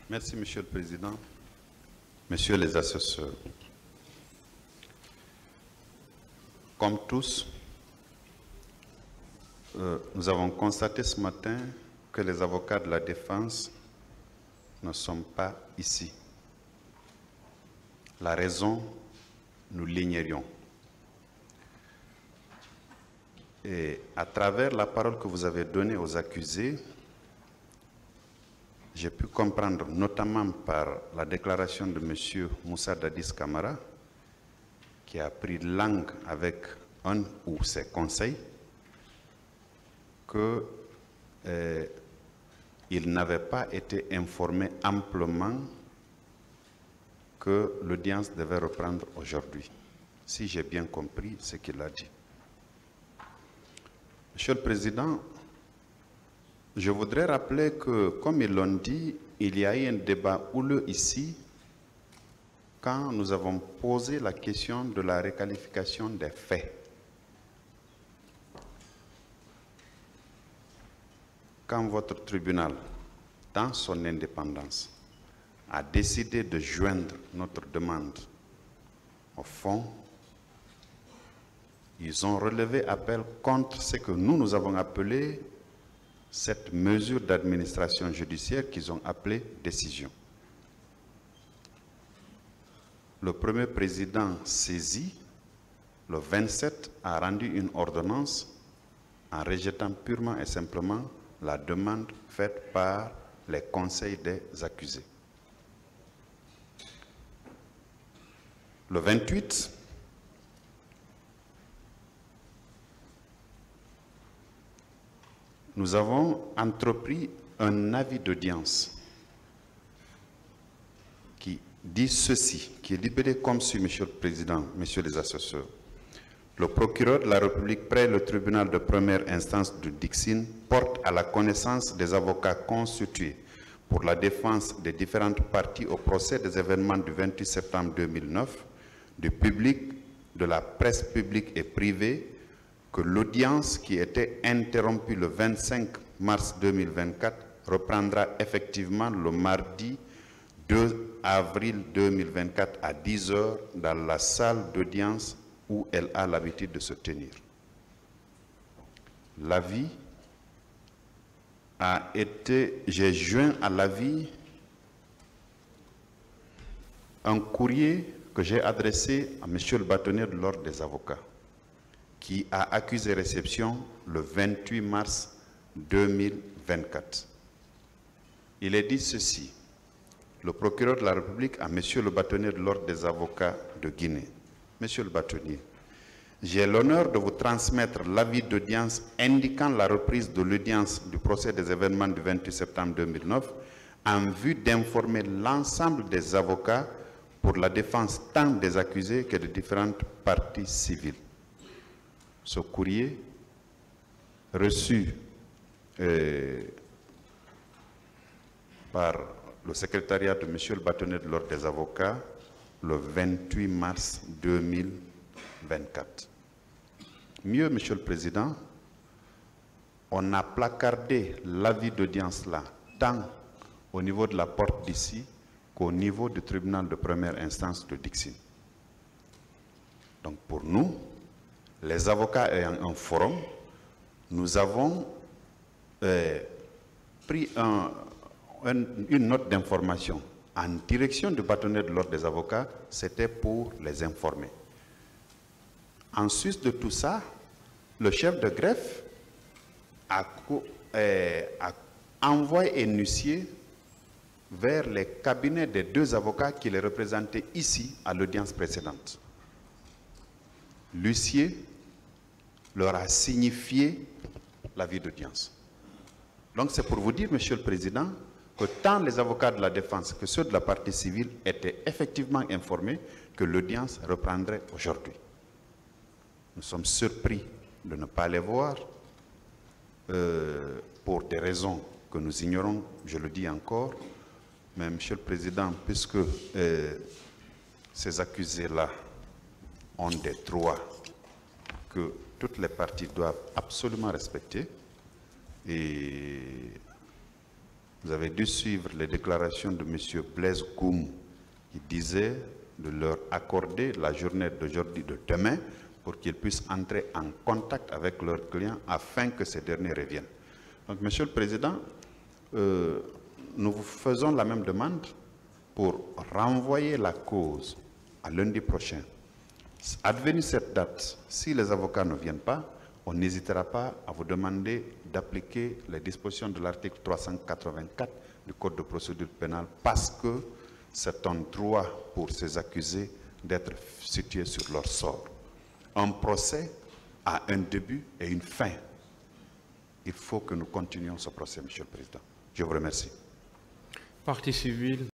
Merci, Monsieur le Président. Messieurs les assesseurs, comme tous, nous avons constaté ce matin que les avocats de la défense ne sont pas ici. La raison, nous l'ignorions. Et à travers la parole que vous avez donnée aux accusés, j'ai pu comprendre, notamment par la déclaration de M. Moussa Dadis Camara, qui a pris langue avec un ou ses conseils, qu'il n'avait pas été informé amplement que l'audience devait reprendre aujourd'hui, si j'ai bien compris ce qu'il a dit. Monsieur le Président, je voudrais rappeler que, comme ils l'ont dit, il y a eu un débat houleux ici quand nous avons posé la question de la requalification des faits. Quand votre tribunal, dans son indépendance, a décidé de joindre notre demande au fond, ils ont relevé appel contre ce que nous avons appelé cette mesure d'administration judiciaire qu'ils ont appelée décision. Le premier président saisi, le 27, a rendu une ordonnance en rejetant purement et simplement la demande faite par les conseils des accusés. Le 28, nous avons entrepris un avis d'audience qui dit ceci, qui est libellé comme suit, Monsieur le Président, Messieurs les assesseurs. Le procureur de la République près le tribunal de première instance de Dixine porte à la connaissance des avocats constitués pour la défense des différentes parties au procès des événements du 28 septembre 2009, du public, de la presse publique et privée, que l'audience qui était interrompue le 25 mars 2024 reprendra effectivement le mardi 2 avril 2024 à 10 h dans la salle d'audience où elle a l'habitude de se tenir. L'avis a été, j'ai joint à l'avis un courrier que j'ai adressé à Monsieur le bâtonnier de l'Ordre des avocats, qui a accusé réception le 28 mars 2024. Il est dit ceci. Le procureur de la République à Monsieur le bâtonnier de l'Ordre des avocats de Guinée. Monsieur le bâtonnier, j'ai l'honneur de vous transmettre l'avis d'audience indiquant la reprise de l'audience du procès des événements du 28 septembre 2009 en vue d'informer l'ensemble des avocats pour la défense tant des accusés que des différentes parties civiles. Ce courrier reçu par le secrétariat de Monsieur le bâtonnier de l'Ordre des avocats le 28 mars 2024. Mieux, Monsieur le Président, on a placardé l'avis d'audience là, tant au niveau de la porte d'ici qu'au niveau du tribunal de première instance de Dixine. Donc pour nous, les avocats ayant un forum, nous avons pris une note d'information en direction du bâtonnier de l'Ordre des avocats, c'était pour les informer. En sus de tout ça, le chef de greffe a envoyé un huissier vers les cabinets des deux avocats qui les représentaient ici à l'audience précédente. L'huissier leur a signifié l'avis d'audience. Donc c'est pour vous dire, Monsieur le Président, que tant les avocats de la défense que ceux de la partie civile étaient effectivement informés que l'audience reprendrait aujourd'hui. Nous sommes surpris de ne pas les voir pour des raisons que nous ignorons, je le dis encore. Mais Monsieur le Président, puisque ces accusés-là ont des droits que toutes les parties doivent absolument respecter, et Vous avez dû suivre les déclarations de M. Blaise Koum qui disait de leur accorder la journée d'aujourd'hui, de demain, pour qu'ils puissent entrer en contact avec leurs clients afin que ces derniers reviennent. Donc, Monsieur le Président, nous vous faisons la même demande pour renvoyer la cause à lundi prochain. Advenue cette date, si les avocats ne viennent pas, on n'hésitera pas à vous demander d'appliquer les dispositions de l'article 384 du Code de procédure pénale parce que c'est un droit pour ces accusés d'être situés sur leur sort. Un procès a un début et une fin. Il faut que nous continuions ce procès, Monsieur le Président. Je vous remercie. Partie civile.